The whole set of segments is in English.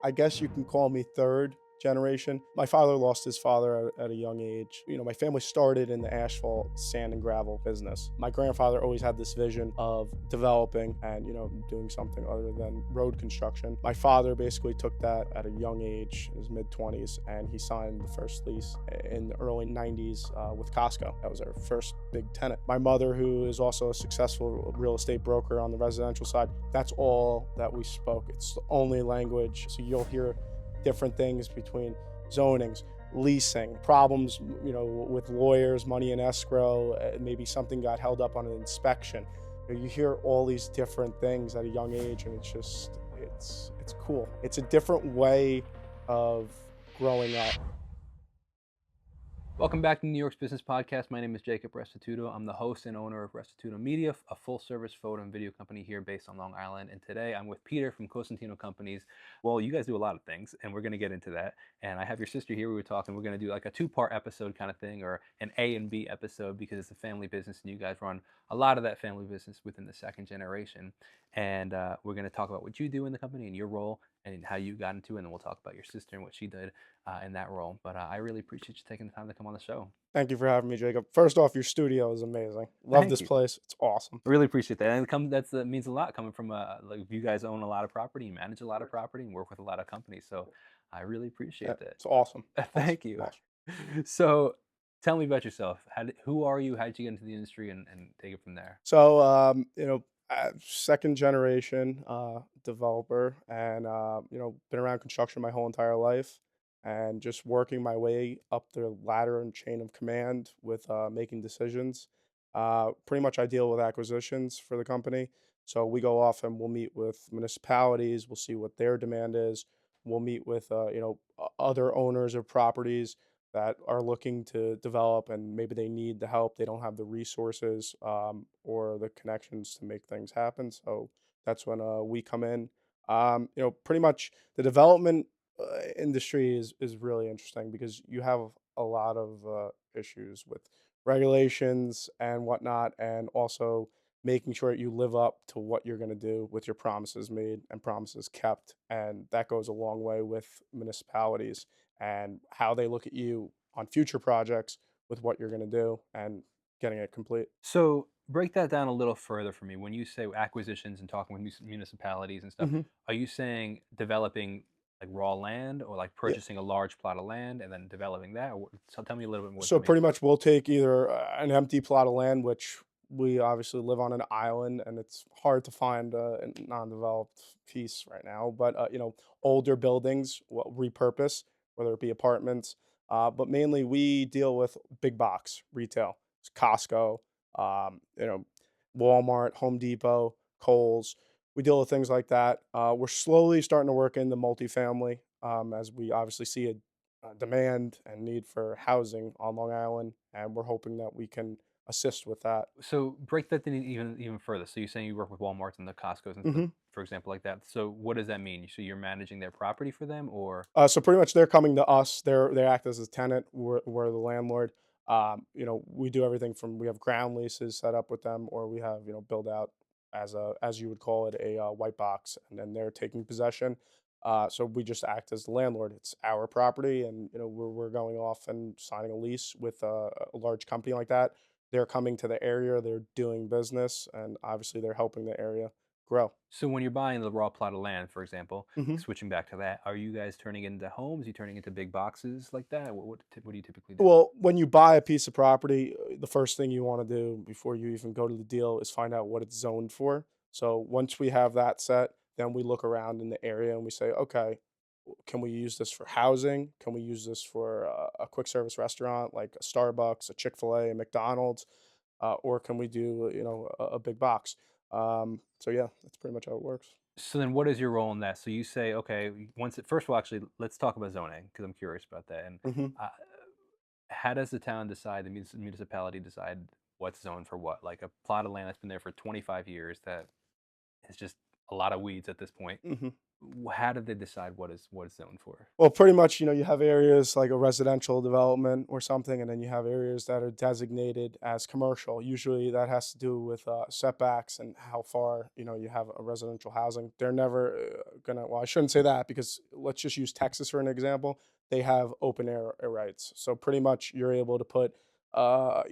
I guess you can call me third generation. My father lost his father at a young age. My family started in the asphalt, sand, and gravel business. My grandfather always had this vision of developing and, doing something other than road construction. My father basically took that at a young age, his mid 20s, and he signed the first lease in the early 90s with Costco. That was our first big tenant. My mother, who is also a successful real estate broker on the residential side, that's all that we spoke. It's the only language. So you'll hear different things between zonings, leasing, problems, with lawyers, money in escrow, maybe something got held up on an inspection. You hear all these different things at a young age, and it's cool. It's a different way of growing up. Welcome back to New York's Business Podcast. My name is Jacob Restituto. I'm the host and owner of Restituto Media, a full-service photo and video company here based on Long Island. And today I'm with Peter from Cosentino Companies. Well, you guys do a lot of things, and we're going to get into that. And I have your sister here. We were talking. We're going to do like a two-part episode kind of thing, or an A and B episode, because it's a family business, and you guys run a lot of that family business within the second generation. And we're going to talk about what you do in the company and your role and how you got into it. And then we'll talk about your sister and what she did in that role. But I really appreciate you taking the time to come on the show. Thank you for having me, Jacob. First off, your studio is amazing. Love Thank this you. place. It's awesome. I really appreciate that, and that means a lot coming from like you guys own a lot of property, you manage a lot of property, and work with a lot of companies. So I really Yeah, appreciate that. it's awesome. Awesome. Thank you. Awesome. So tell me about yourself. Who are you? How did you get into the industry, and take it from there? So, second generation developer, and been around construction my whole entire life, and just working my way up the ladder and chain of command with making decisions. Pretty much, I deal with acquisitions for the company. So we go off and we'll meet with municipalities. We'll see what their demand is. We'll meet with other owners of properties that are looking to develop, and maybe they need the help. They don't have the resources or the connections to make things happen. So that's when we come in. Pretty much the development industry is really interesting because you have a lot of issues with regulations and whatnot, and also making sure that you live up to what you're going to do with your promises made and promises kept. And that goes a long way with municipalities and how they look at you on future projects with what you're going to do and getting it complete. So break that down a little further for me. When you say acquisitions and talking with municipalities and stuff, Hmm. are you saying developing like raw land, or like Yeah. purchasing a large plot of land and then developing that? So tell me a little bit more So information. pretty much we'll take either an empty plot of land, which we obviously live on an island and it's hard to find a non-developed piece right now, but older buildings will repurpose, whether it be apartments, but mainly we deal with big box retail. It's Costco, um, you know, Walmart, Home Depot, Kohl's. We deal with things like that. We're slowly starting to work in the multifamily, as we obviously see a demand and need for housing on Long Island, and we're hoping that we can assist with that. So break that down even further. So you're saying you work with Walmarts and the Costcos and stuff, Mhm. for example, like that. So what does that mean? So you're managing their property for them, or So pretty much they're coming to us. They act as a tenant. We're the landlord. We do everything from we have ground leases set up with them, or we have build out as you would call it a white box, and then they're taking possession. So we just act as the landlord. It's our property, and we're going off and signing a lease with a large company like that. They're coming to the area. They're doing business, and obviously they're helping the area grow. so when you're buying the raw plot of land, for example, Mhm. switching back to that, are you guys turning it into homes? You turning it into big boxes like that? What do you typically do? Well, when you buy a piece of property, the first thing you want to do before you even go to the deal is find out what it's zoned for. So once we have that set, then we look around in the area and we say, okay, can we use this for housing? Can we use this for a quick service restaurant like a Starbucks, a Chick-fil-A, a McDonald's, or can we do a big box? So yeah, that's pretty much how it works. So then, what is your role in that? So you say, okay, once it first of all, actually, let's talk about zoning because I'm curious about that. And Hmm. uh, how does the town decide, the municipality decide what's zoned for what? Like a plot of land that's been there for 25 years that is just a lot of weeds at this point. How did they decide what is zoned for? Well, pretty much, you have areas like a residential development or something, and then you have areas that are designated as commercial. Usually that has to do with setbacks and how far, you have a residential housing. They're never well, I shouldn't say that because let's just use Texas for an example. They have open air rights. So pretty much you're able to put, a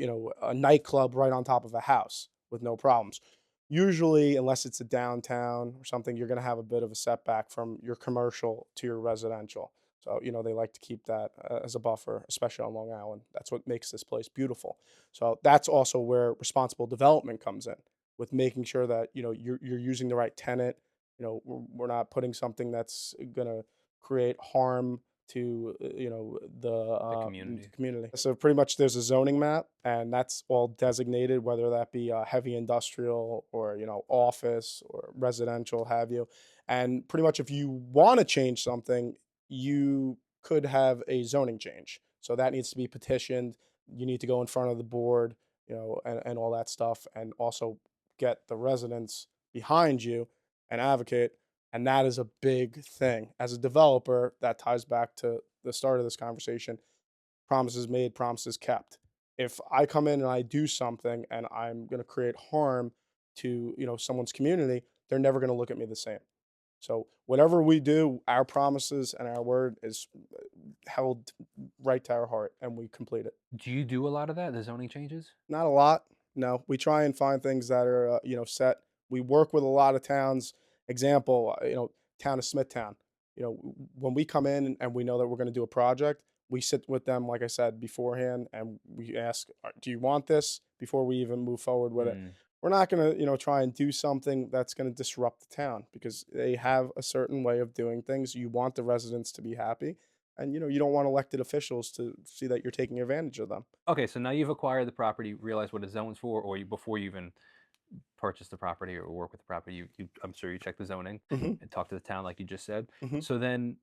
nightclub right on top of a house with no problems. Usually, unless it's a downtown or something, you're gonna have a bit of a setback from your commercial to your residential. So, they like to keep that, as a buffer, especially on Long Island. That's what makes this place beautiful. So that's also where responsible development comes in, with making sure that, you're using the right tenant. We're not putting something that's gonna create harm to, The the community. community. So pretty much there's a zoning map, and that's all designated, whether that be heavy industrial or office or residential, have you. And pretty much if you want to change something, you could have a zoning change. So that needs to be petitioned. You need to go in front of the board, and all that stuff, and also get the residents behind you and advocate. And that is a big thing. As a developer, that ties back to the start of this conversation: promises made, promises kept. If I come in and I do something and I'm going to create harm to, someone's community, they're never going to look at me the same. So whatever we do, our promises and our word is held right to our heart, and we complete it. Do you do a lot of that, the zoning changes? Not a lot. No, we try and find things that are, set. We work with a lot of towns. Example, town of Smithtown. When we come in and we know that we're going to do a project, we sit with them, like I said beforehand, and we ask, "Do you want this?" Before we even move forward with it. Mm. We're not going to, try and do something that's going to disrupt the town because they have a certain way of doing things. You want the residents to be happy, and you don't want elected officials to see that you're taking advantage of them. Okay, so now you've acquired the property, realize what it's zoned for, or before you even purchase the property or work with the property, I'm sure you check the zoning Hmm. and talk to the town, like you just said. Hmm. So then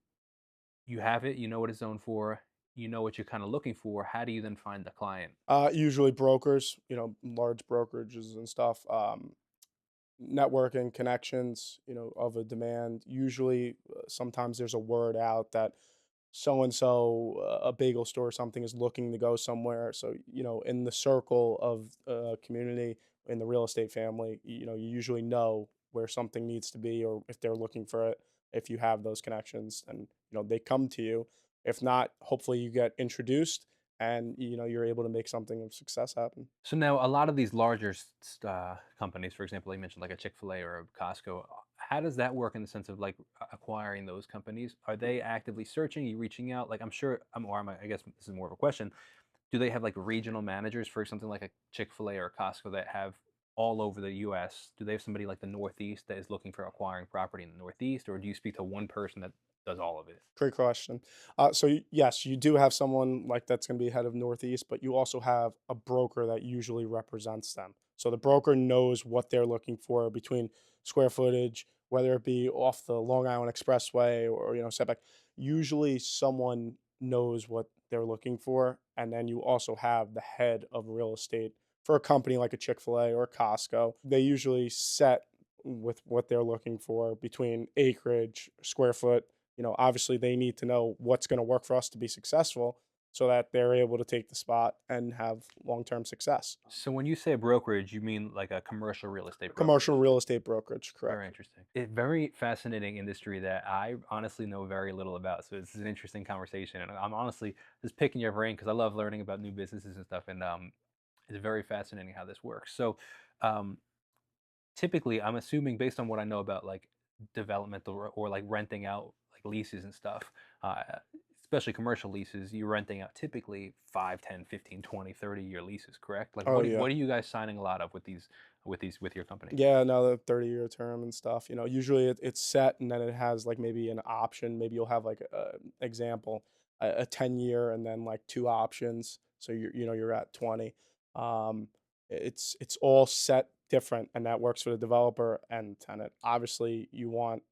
you have it, you know what it's zoned for, you know what you're kind of looking for. How do you then find the client? Usually brokers, large brokerages and stuff. Networking connections, of a demand. Usually, sometimes there's a word out that so and so, a bagel store or something is looking to go somewhere. So, in the circle of community, in the real estate family, you usually know where something needs to be or if they're looking for it. If you have those connections, and they come to you. If not, hopefully you get introduced, and you're able to make something of success happen. So now a lot of these larger companies, for example, you mentioned like a Chick-fil-A or a Costco. How does that work in the sense of like acquiring those companies? Are they actively searching? You reaching out? Like I'm sure, I guess this is more of a question. Do they have like regional managers for something like a Chick-fil-A or a Costco that have all over the US? Do they have somebody like the Northeast that is looking for acquiring property in the Northeast, or do you speak to one person that does all of it? Great question. Yes, you do have someone like that's going to be head of Northeast, but you also have a broker that usually represents them. So the broker knows what they're looking for between square footage, whether it be off the Long Island Expressway or setback. Usually, someone knows what they're looking for, and then you also have the head of real estate for a company like a Chick-fil-A or a Costco. They usually set with what they're looking for between acreage, square foot. Obviously they need to know what's going to work for us to be successful so that they're able to take the spot and have long-term success. So when you say a brokerage, you mean like a commercial real estate Commercial brokerage? real estate brokerage, Very correct. interesting. A very fascinating industry that I honestly know very little about. So this is an interesting conversation, and I'm honestly just picking your brain because I love learning about new businesses and stuff. And it's very fascinating how this works. So um, typically, I'm assuming based on what I know about like developmental or like renting out like leases and stuff, uh, especially commercial leases, you're renting out typically 5, 10, 15, 20, 30 year leases, correct? Like Oh yeah. what are you guys signing a lot of with these with your company? Yeah, another 30-year term and stuff. Usually it's set, and then it has like maybe an option. Maybe you'll have like a example, a 10-year and then like two options. So you're at 20. Um, it's all set different, and that works for the developer and tenant. Obviously, you want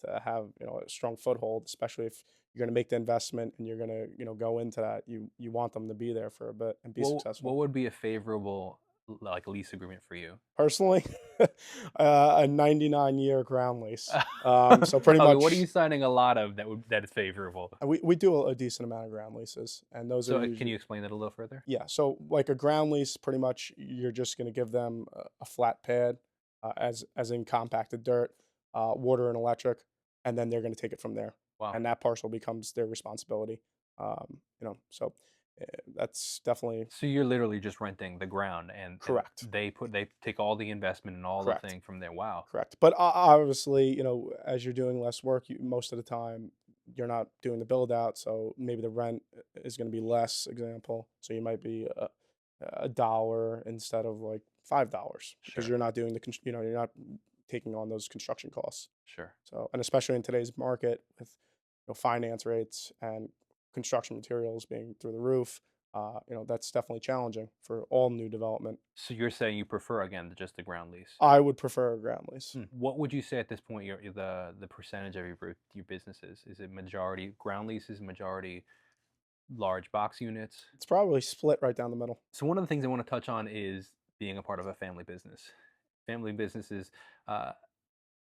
to have a strong foothold, especially if you're going to make the investment and you're going to go into that. You want them to be there for a bit and be What successful. would be a favorable like lease agreement for you? Personally, a 99-year ground lease. So pretty Okay, what are you much, signing a lot of that is favorable? we do a decent amount of ground leases, and those are So, can usually, you explain that a little further? yeah. So like a ground lease, pretty much you're just going to give them a flat pad, as in compacted dirt, water and electric, and then they're going to take it from there, Wow. and that parcel becomes their responsibility. So that's definitely So you're literally just renting the ground, and correct. they take all the investment and all the Correct. thing from there. Wow. Correct. But obviously, as you're doing less work, most of the time you're not doing the build out, so maybe the rent is going to be less. Example, so you might be a dollar instead of like $5 because Sure. you're not doing you're not taking on those construction costs. Sure. So, and especially in today's market with finance rates and construction materials being through the roof, that's definitely challenging for all new development. So you're saying you prefer again just the ground lease? I would prefer a ground lease. What would you say at this point the percentage of your business is? Is it majority ground leases, majority large box units? It's probably split right down the middle. So one of the things I want to touch on is being a part of a family business. Family businesses, uh,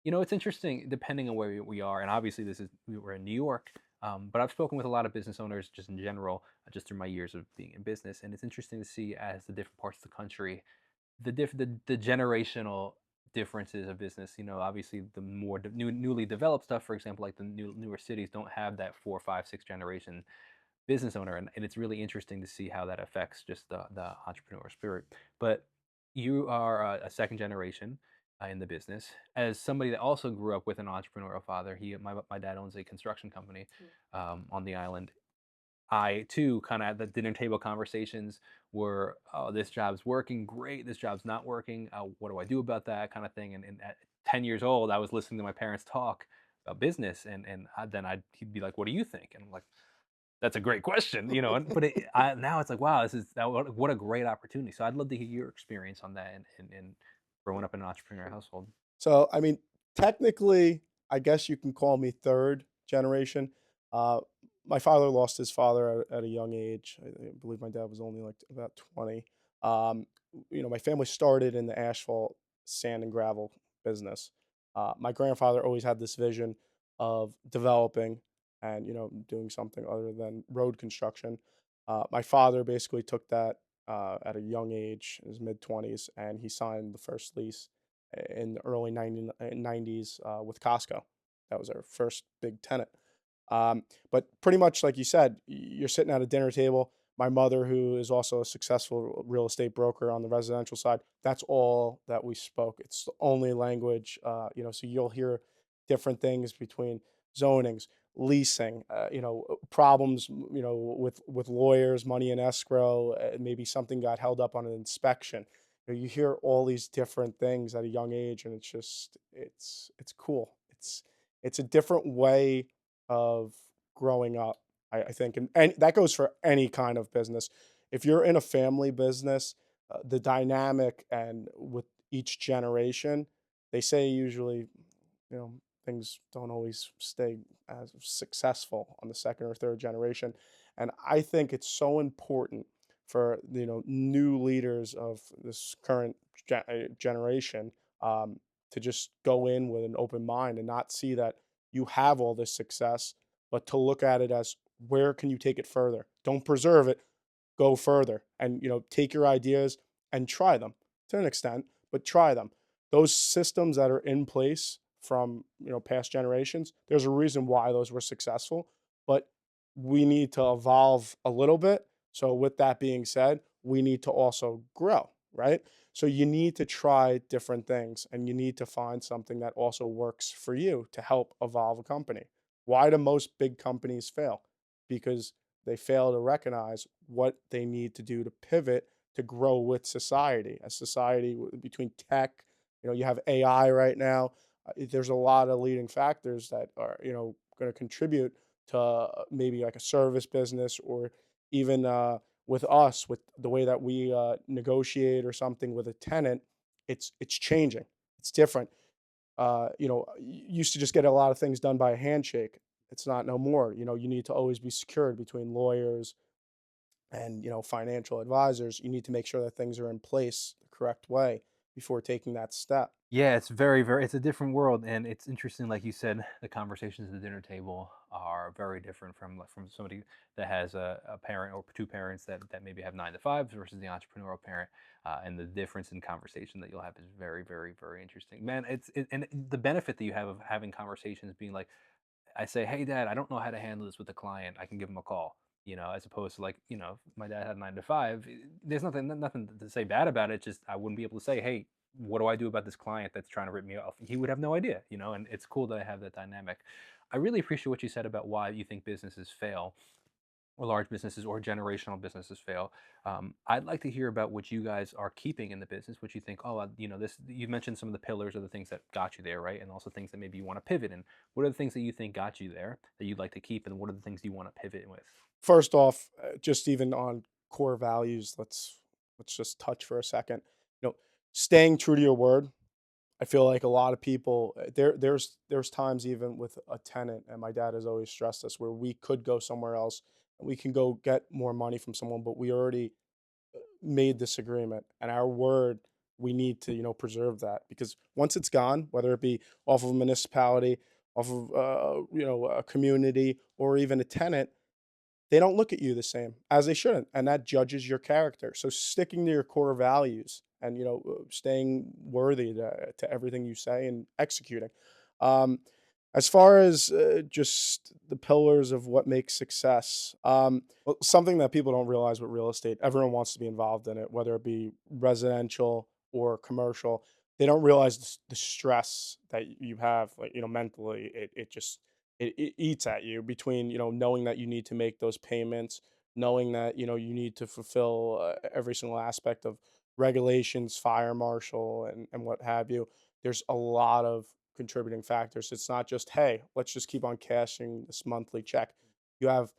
it's interesting depending on where we are, and obviously we're in New York. But I've spoken with a lot of business owners just in general, just through my years of being in business, and it's interesting to see as the different parts of the country the generational differences of business. Obviously the more newly developed stuff, for example, like the newer cities, don't have that four, five, six generation business owner, and it's really interesting to see how that affects just the entrepreneur spirit. But you are a second generation in the business. As somebody that also grew up with an entrepreneurial father, my dad owns a construction company on the island. I too kind of had the dinner table conversations where, oh, this job's working great, this job's not working. What do I do about that kind of thing? And at 10 years old, I was listening to my parents talk about business, and he'd be like, "What do you think?" And I'm like, "That's a great question," But now it's like, wow, what a great opportunity. So I'd love to hear your experience on that and growing up in an entrepreneurial household. So, I mean, technically, I guess you can call me third generation. Uh, my father lost his father at a young age. I believe my dad was only like about 20. Um, my family started in the asphalt, sand, and gravel business. My grandfather always had this vision of developing and, doing something other than road construction. My father basically took that at a young age, in his mid 20s, and he signed the first lease in the early 90s with Costco. That was our first big tenant. But pretty much like you said, you're sitting at a dinner table. My mother, who is also a successful real estate broker on the residential side, that's all that we spoke. It's the only language, so you'll hear different things between zonings, leasing, problems, with lawyers, money in escrow, maybe something got held up on an inspection. You hear all these different things at a young age, and it's cool. It's a different way of growing up, I think, and that goes for any kind of business. If you're in a family business, the dynamic and with each generation, they say usually, you know, things don't always stay as successful on the second or third generation. And I think it's so important for new leaders of this current generation, to just go in with an open mind and not see that you have all this success, but to look at it as where can you take it further? Don't preserve it, go further, and take your ideas and try them to an extent, but try them. Those systems that are in place from past generations, there's a reason why those were successful, but we need to evolve a little bit. So with that being said, we need to also grow, right? So you need to try different things, and you need to find something that also works for you to help evolve a company. Why do most big companies fail? Because they fail to recognize what they need to do to pivot to grow with society. A society between tech, you have AI right now. There's a lot of leading factors that are, going to contribute to maybe like a service business, or even with us, with the way that we negotiate or something with a tenant. It's changing. It's different. Used to just get a lot of things done by a handshake. It's not no more. You need to always be secured between lawyers, and financial advisors, you need to make sure that things are in place the correct way before taking that step. Yeah, it's very, very it's a different world, and it's interesting, like you said, the conversations at the dinner table are very different from from somebody that has a parent or two parents that maybe have 9 to 5s versus the entrepreneurial parent, and the difference in conversation that you'll have is very, very, very interesting. Man, and the benefit that you have of having conversations being like, I say, "Hey, Dad, I don't know how to handle this with a client. I can give him a call." As opposed to like, if my dad had 9 to 5. There's nothing to say bad about it. Just I wouldn't be able to say, "Hey, what do I do about this client that's trying to rip me off?" He would have no idea. And it's cool that I have that dynamic. I really appreciate what you said about why you think businesses fail, or large businesses or generational businesses fail. I'd like to hear about what you guys are keeping in the business, what you think, oh, this, you mentioned some of the pillars of the things that got you there, right? And also things that maybe you want to pivot in. What are the things that you think got you there that you'd like to keep? And what are the things you want to pivot with? First off, just even on core values, let's just touch for a second. Staying true to your word. I feel like a lot of people there's times even with a tenant, and my dad has always stressed this, where we could go somewhere else and we can go get more money from someone, but we already made this agreement, and our word, we need to preserve that, because once it's gone, whether it be off of a municipality, off of a community, or even a tenant, they don't look at you the same, as they shouldn't, and that judges your character. So sticking to your core values and staying worthy to everything you say and executing. Um, as far as just the pillars of what makes success, well, something that people don't realize with real estate, everyone wants to be involved in it, whether it be residential or commercial. They don't realize the stress that you have, like mentally. It just it eats at you between knowing that you need to make those payments, knowing that you need to fulfill every single aspect of regulations, fire marshal, and what have you. There's a lot of contributing factors. It's not just, hey, let's just keep on cashing this monthly check. You have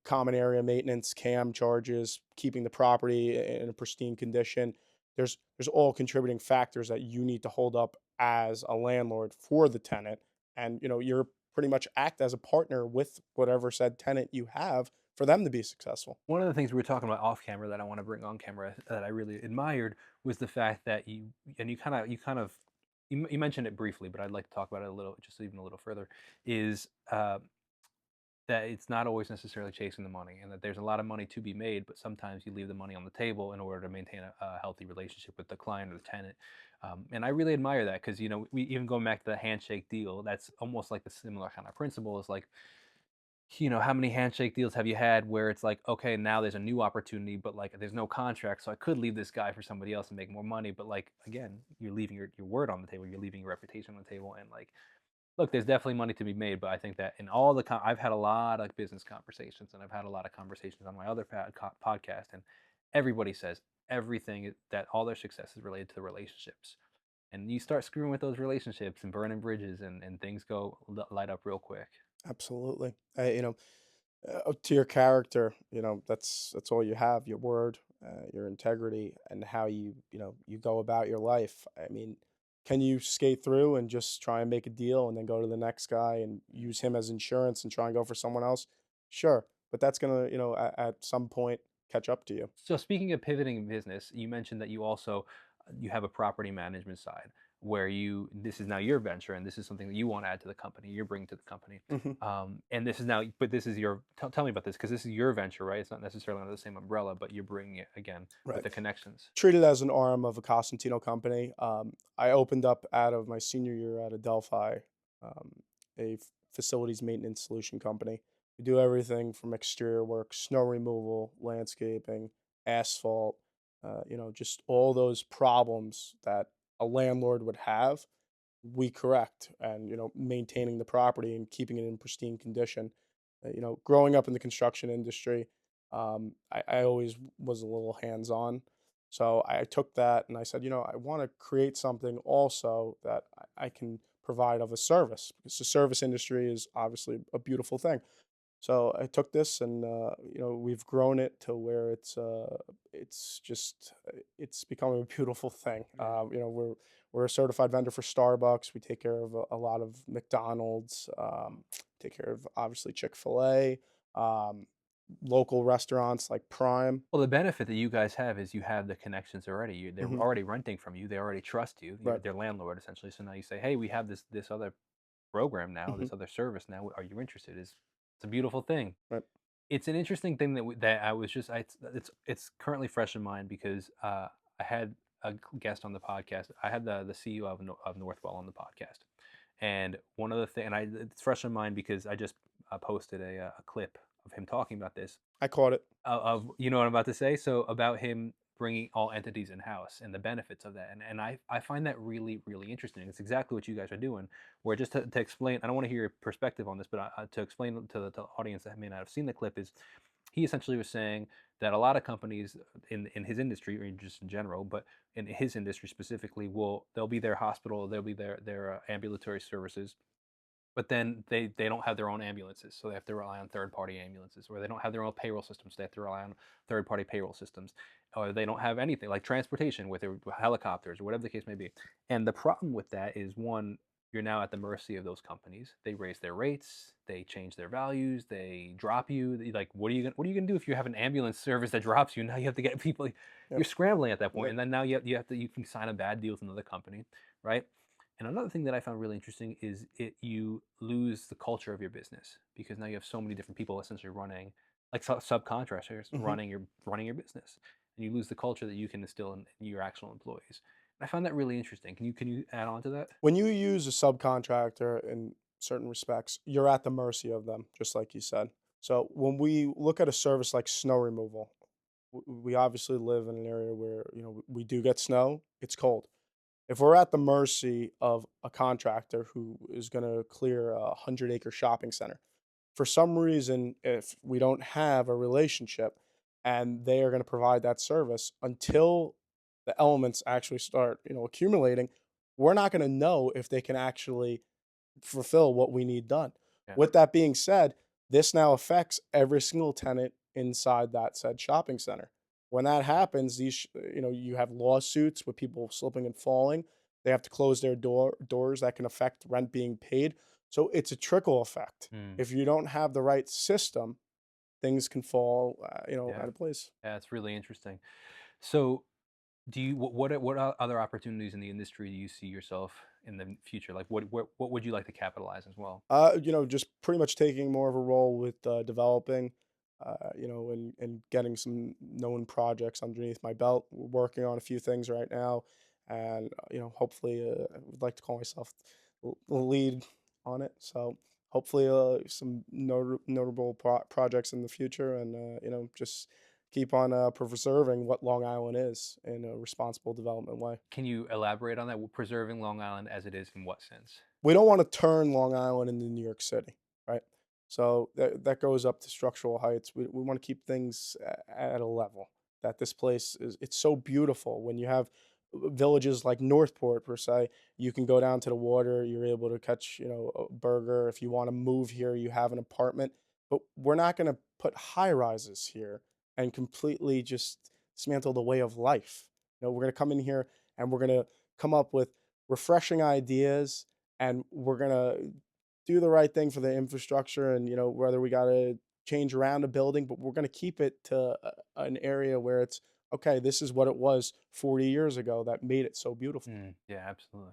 common area maintenance, cam charges, keeping the property in a pristine condition. There's all contributing factors that you need to hold up as a landlord for the tenant, and you're pretty much act as a partner with whatever said tenant you have for them to be successful. One of the things we were talking about off camera that I want to bring on camera that I really admired was the fact that you mentioned it briefly, but I'd like to talk about it a little, just even a little further. Is that it's not always necessarily chasing the money, and that there's a lot of money to be made, but sometimes you leave the money on the table in order to maintain a healthy relationship with the client or the tenant. And I really admire that because we even going back to the handshake deal, that's almost like the similar kind of principle. Is like, how many handshake deals have you had where it's like, okay, now there's a new opportunity, but like there's no contract, so I could leave this guy for somebody else and make more money, but like again, you're leaving your word on the table, you're leaving your reputation on the table, and like, look, there's definitely money to be made, but I think that in all the I've had a lot of business conversations, and I've had a lot of conversations on my other podcast, and everybody says that all their success is related to the relationships. And you start screwing with those relationships and burning bridges, and things go light up real quick. Absolutely. To your character, that's all you have, your word, your integrity, and how you go about your life. I mean, can you skate through and just try and make a deal and then go to the next guy and use him as insurance and try and go for someone else? Sure, but that's gonna at some point catch up to you. So speaking of pivoting in business, you mentioned that you have a property management side where this is now your venture, and this is something that you want to add to the company, you're bringing to the company. Mhm. And this is now, but this is tell me about this, because this is your venture, right? It's not necessarily under the same umbrella, but you're bringing it again with Right. the connections. Treated as an arm of a Cosentino company. I opened up out of my senior year at Adelphi, facilities maintenance solution company. We do everything from exterior work, snow removal, landscaping, asphalt, just all those problems that a landlord would have, we correct, and maintaining the property and keeping it in pristine condition. Growing up in the construction industry, I always was a little hands on, so I took that and I said, I want to create something also that I can provide of a service, because the service industry is obviously a beautiful thing. So I took this and we've grown it to where it's just it's becoming a beautiful thing. Yeah. We're a certified vendor for Starbucks. We take care of a lot of McDonald's. Take care of obviously Chick-fil-A. local restaurants like Prime. Well, the benefit that you guys have is you have the connections already. They're Hmm. already renting from you. They already trust you. You're Right. their landlord essentially. So now you say, "Hey, we have this other program now, Hmm. this other service now. Are you interested?" It's a beautiful thing. Right. It's an interesting thing that I was just it's currently fresh in mind because I had a guest on the podcast. I had the CEO of Northwell on the podcast, and one of the thing, and it's fresh in mind because I just posted a clip of him talking about this I caught it. of you know what I'm about to say. So about him bringing all entities in house and the benefits of that, and I find that really interesting. It's exactly what you guys are doing. Where just to explain, I don't want to hear your perspective on this, but to explain to the audience that may not have seen the clip is he essentially was saying that a lot of companies in his industry or just in general, but in his industry specifically, will they'll be their hospital, they'll be their ambulatory services, but then they don't have their own ambulances, so they have to rely on third party ambulances, or they don't have their own payroll systems, they have to rely on third party payroll systems, or they don't have anything like transportation with their helicopters or whatever the case may be. And the problem with that is one, you're now at the mercy of those companies. They raise their rates, they change their values, they drop you. Like, what are you gonna do if you have an ambulance service that drops you? Now you have to get people. You're Yep. scrambling at that point, Yep. and then now you can sign a bad deal with another company, right? And another thing that I found really interesting is you lose the culture of your business because now you have so many different people essentially running, like subcontractors Hmm. running your business, and you lose the culture that you can instill in your actual employees. And I found that really interesting. Can you add on to that? When you use a subcontractor in certain respects, you're at the mercy of them, just like you said. So when we look at a service like snow removal, we obviously live in an area where we do get snow. It's cold. If we're at the mercy of a contractor who is going to clear a 100-acre shopping center, for some reason, if we don't have a relationship and they are going to provide that service until the elements actually start, accumulating, we're not going to know if they can actually fulfill what we need done. Yeah. With that being said, this now affects every single tenant inside that said shopping center. When that happens, you have lawsuits with people slipping and falling. They have to close their doors that can affect rent being paid. So it's a trickle effect. Mm, If you don't have the right system, things can fall, yeah. out of place. Yeah. It's really interesting. So, do you other opportunities in the industry do you see yourself in the future? Like, what would you like to capitalize as well? Just pretty much taking more of a role with developing, and getting some known projects underneath my belt. We're working on a few things right now, and hopefully, I would like to call myself the lead on it. So hopefully, some notable projects in the future, and just keep on preserving what Long Island is in a responsible development way. Can you elaborate on that? Preserving Long Island as it is in what sense? We don't wanna turn Long Island into New York City, right? So that goes up to structural heights. We wanna keep things at a level that this place is it's so beautiful when you have villages like Northport per se, you can go down to the water, you're able to catch, a burger. If you wanna move here, you have an apartment, but we're not gonna put high rises here and completely just dismantle the way of life. We're gonna come in here and we're gonna come up with refreshing ideas, and we're gonna do the right thing for the infrastructure, and whether we got to change around a building, but we're going to keep it to an area where it's okay, this is what it was 40 years ago that made it so beautiful. Yeah, absolutely.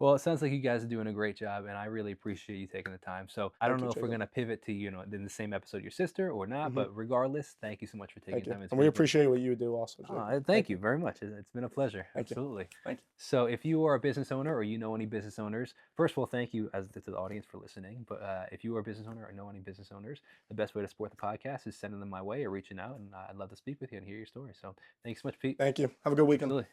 Well, it sounds like you guys are doing a great job, and I really appreciate you taking the time. So I don't Thank you, know if we're Jacob. gonna pivot to in the same episode your sister or not, Hmm. but regardless, thank you so much for taking Thank you, time. It's and we been great. appreciate what you do also, Jacob. Thank Thank you you. very much. It's been a pleasure. Thank you. Absolutely. Thank you. So, if you are a business owner or you know any business owners, first of all, thank you to the audience for listening. But if you are a business owner or know any business owners, the best way to support the podcast is sending them my way or reaching out, and I'd love to speak with you and hear your story. So, thanks so much, Pete. Thank you. Have a good weekend. Absolutely.